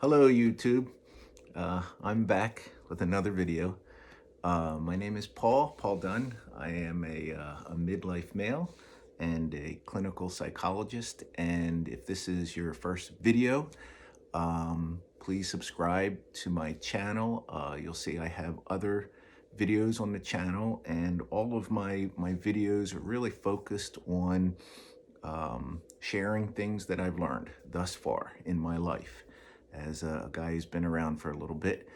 Hello YouTube. I'm back with another video. My name is Paul Dunn. I am a midlife male and a clinical psychologist. And if this is your first video, please subscribe to my channel. You'll see I have other videos on the channel, and all of my videos are really focused on sharing things that I've learned thus far in my life as a guy who's been around for a little bit,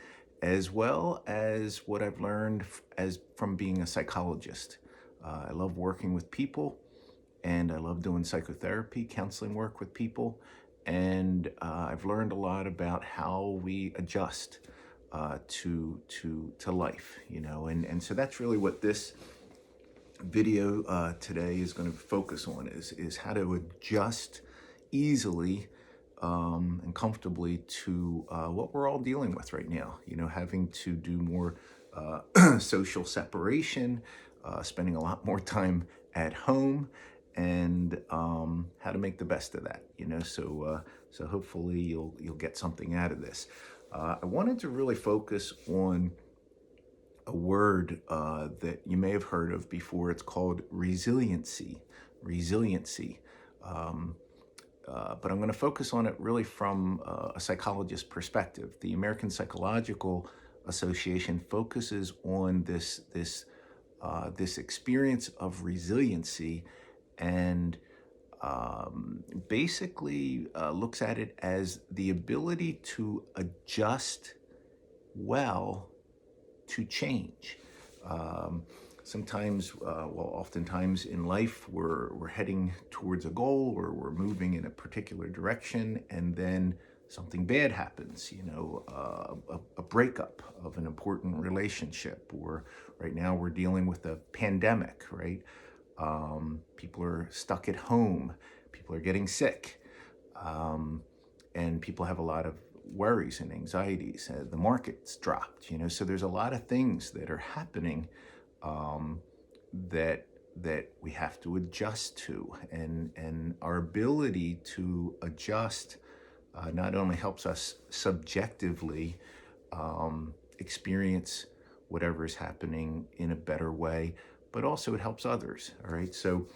as well as what I've learned as from being a psychologist. I love working with people, and I love doing psychotherapy, counseling work with people, and I've learned a lot about how we adjust to life, and so that's really what this video today is going to focus on is how to adjust easily and comfortably to what we're all dealing with right now. Having to do more social separation, spending a lot more time at home, and how to make the best of that. So hopefully you'll get something out of this. I wanted to really focus on a word that you may have heard of before. It's called resiliency. Resiliency. But I'm going to focus on it really from a psychologist perspective. The American Psychological Association focuses on this experience of resiliency, and basically looks at it as the ability to adjust well to change. Oftentimes in life, we're heading towards a goal, or we're moving in a particular direction, and then something bad happens, a breakup of an important relationship, or right now we're dealing with a pandemic, right? People are stuck at home, people are getting sick, and people have a lot of worries and anxieties. The market's dropped, so there's a lot of things that are happening that we have to adjust to, and our ability to adjust not only helps us subjectively experience whatever is happening in a better way, but also it helps others. All right, so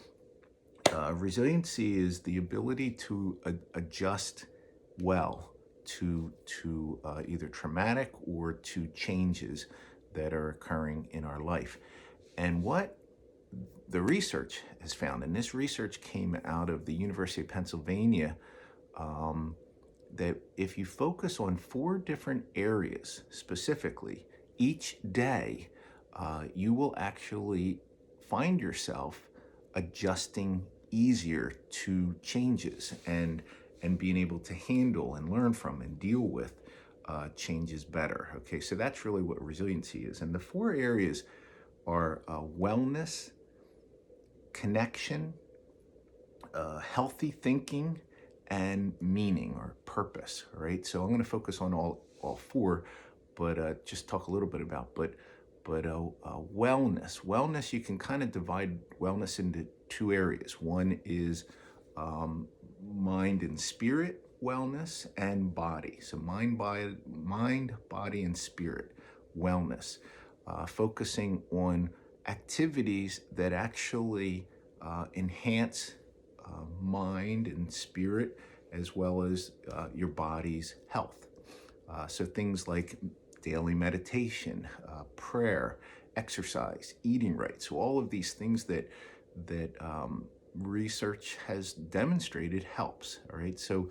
resiliency is the ability to adjust well to either traumatic or to changes that are occurring in our life. And what the research has found, and this research came out of the University of Pennsylvania, that if you focus on 4 different areas specifically each day, you will actually find yourself adjusting easier to changes, and being able to handle and learn from and deal with changes better. Okay, so that's really what resiliency is. And the 4 areas are wellness, connection, healthy thinking, and meaning or purpose. All right, so I'm going to focus on all 4, but just talk a little bit about wellness. You can kind of divide wellness into 2 areas. One is mind and spirit wellness, and body. So mind, body, and spirit wellness, focusing on activities that actually enhance mind and spirit, as well as your body's health. So things like daily meditation, prayer, exercise, eating right. So all of these things that research has demonstrated helps. All right, so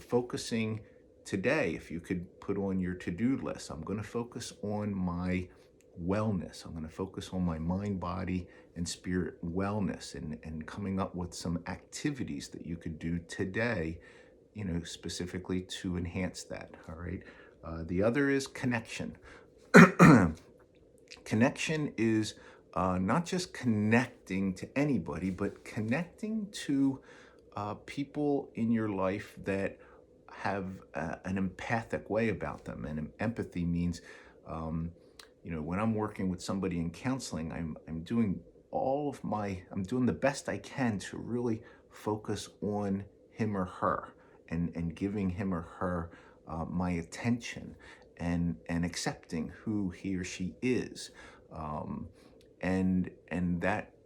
focusing today, if you could put on your to-do list, I'm going to focus on my wellness. I'm going to focus on my mind, body, and spirit wellness, and coming up with some activities that you could do today, specifically to enhance that. All right. The other is connection. Connection is not just connecting to anybody, but connecting to people in your life that have an empathic way about them. And empathy means, when I'm working with somebody in counseling, I'm doing I'm doing the best I can to really focus on him or her, and giving him or her my attention, and accepting who he or she is. Um, and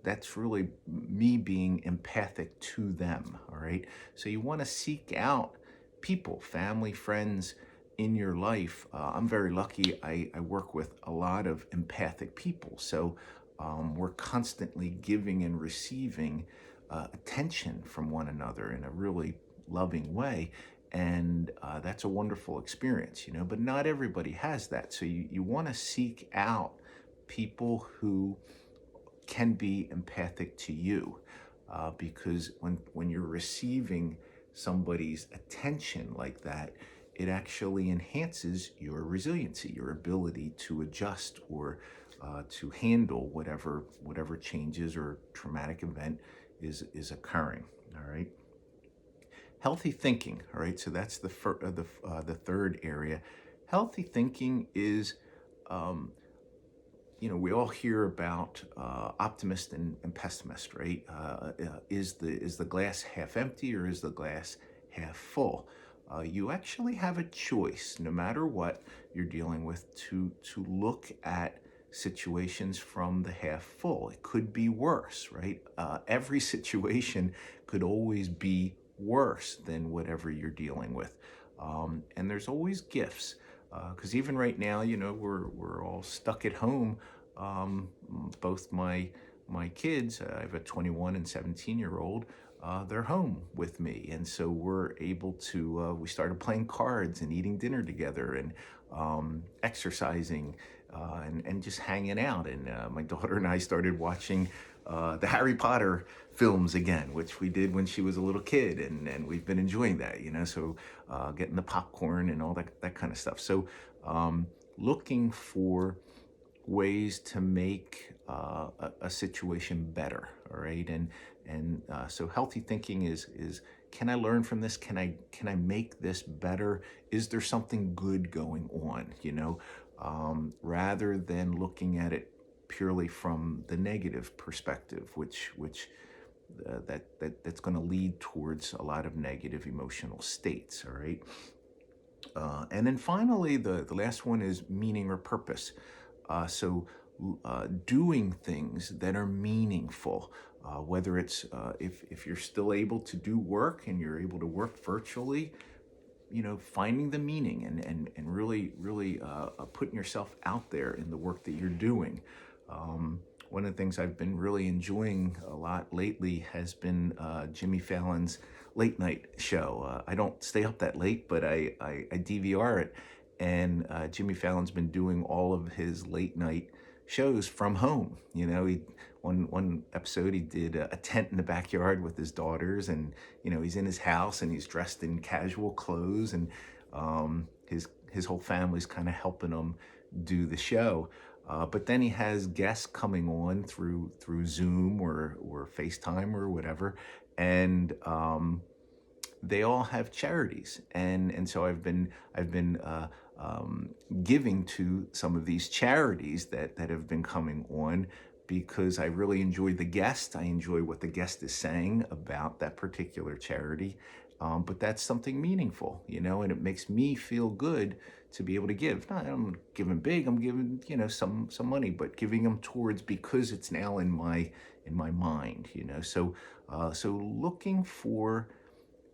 that's really me being empathic to them. All right. So you want to seek out people, family, friends in your life. I'm very lucky. I work with a lot of empathic people. So we're constantly giving and receiving attention from one another in a really loving way. And that's a wonderful experience, but not everybody has that. So you want to seek out people who can be empathic to you, because when you're receiving somebody's attention like that, it actually enhances your resiliency, your ability to adjust, or to handle whatever changes or traumatic event is occurring. All right. Healthy thinking. All right. So that's the third area. Healthy thinking is, um, we all hear about optimist and pessimist, right? Is the glass half empty, or is the glass half full? You actually have a choice, no matter what you're dealing with, to look at situations from the half full. It could be worse, right? Every situation could always be worse than whatever you're dealing with, and there's always gifts. Because even right now, we're all stuck at home. um, Both my kids, I have a 21 and 17-year-old. They're home with me, and so we're able to. We started playing cards and eating dinner together, and exercising, and just hanging out. And my daughter and I started watching the Harry Potter films again, which we did when she was a little kid, and we've been enjoying that. So getting the popcorn and all that kind of stuff. So looking for ways to make a situation better. All right. And so healthy thinking is, can I learn from this? Can I make this better? Is there something good going on? Rather than looking at it purely from the negative perspective, which that's going to lead towards a lot of negative emotional states. All right. And then finally, the last one is meaning or purpose. So doing things that are meaningful, whether it's if you're still able to do work and you're able to work virtually, finding the meaning, and really putting yourself out there in the work that you're doing. One of the things I've been really enjoying a lot lately has been Jimmy Fallon's late night show. I don't stay up that late, but I DVR it. And Jimmy Fallon's been doing all of his late night shows from home. One episode he did a tent in the backyard with his daughters, and he's in his house and he's dressed in casual clothes, and his whole family's kind of helping him do the show. But then he has guests coming on through Zoom or FaceTime or whatever, and they all have charities, and so I've been giving to some of these charities that have been coming on, because I really enjoy the guest. I enjoy what the guest is saying about that particular charity. But that's something meaningful, and it makes me feel good to be able to give. Not I'm giving big, I'm giving, some money, but giving them towards, because it's now in my mind, so looking for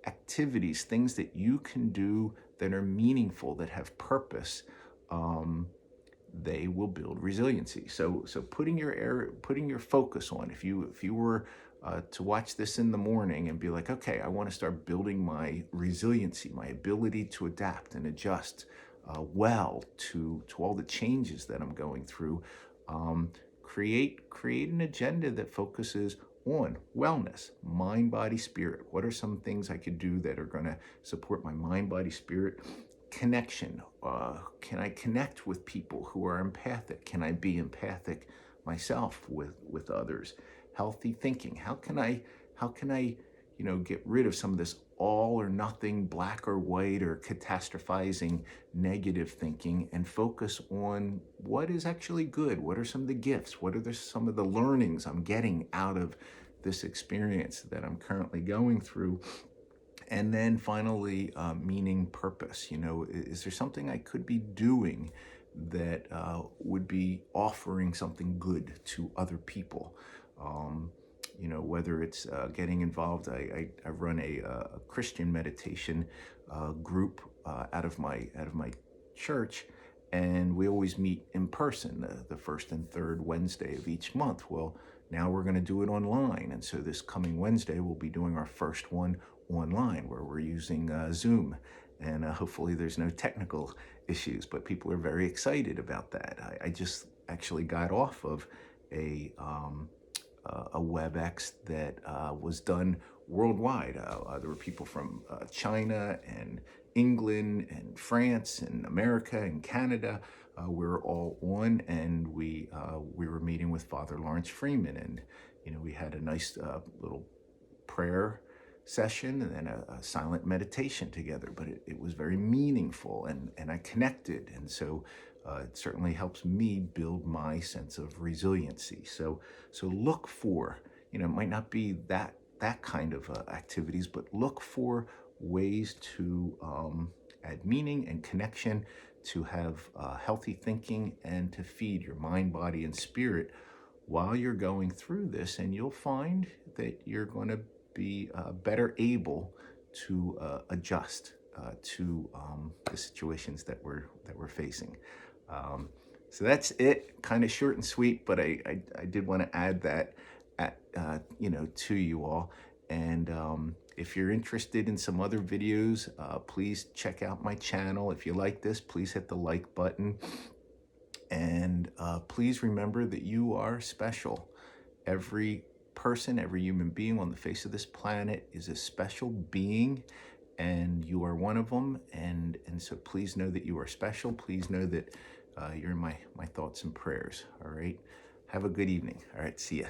activities, things that you can do that are meaningful, that have purpose. They will build resiliency. So putting your focus on, if you were to watch this in the morning and be like, okay, I want to start building my resiliency, my ability to adapt and adjust well to all the changes that I'm going through. Create an agenda that focuses on wellness, mind, body, spirit. What are some things I could do that are going to support my mind, body, spirit? Connection. Can I connect with people who are empathic? Can I be empathic myself with others? Healthy thinking. How can I get rid of some of this all or nothing, black or white, or catastrophizing negative thinking, and focus on what is actually good? What are some of the gifts? What are some of the learnings I'm getting out of this experience that I'm currently going through? And then finally, meaning, purpose. You know, is there something I could be doing that would be offering something good to other people? Um, you know, whether it's getting involved. I run a Christian meditation group out of my church, and we always meet in person the first and third Wednesday of each month. Well, now we're going to do it online, and so this coming Wednesday we'll be doing our first one online, where we're using Zoom, and hopefully there's no technical issues. But people are very excited about that. I just actually got off of a WebEx that was done worldwide. There were people from China and England and France and America and Canada. We were all on, and we were meeting with Father Lawrence Freeman, and we had a nice little prayer session and then a silent meditation together. But it was very meaningful, and I connected, and so it certainly helps me build my sense of resiliency. So look for, it might not be that kind of activities, but look for ways to add meaning and connection, to have healthy thinking, and to feed your mind, body, and spirit while you're going through this. And you'll find that you're going to be better able to adjust to the situations that we're facing. Um, so that's it, kind of short and sweet, but I did want to add that to you all. And if you're interested in some other videos, please check out my channel. If you like this, please hit the like button. And please remember that you are special. Every person, every human being on the face of this planet is a special being, and you are one of them. And so please know that you are special. Please know that you're in my thoughts and prayers. All right. Have a good evening. All right. See ya.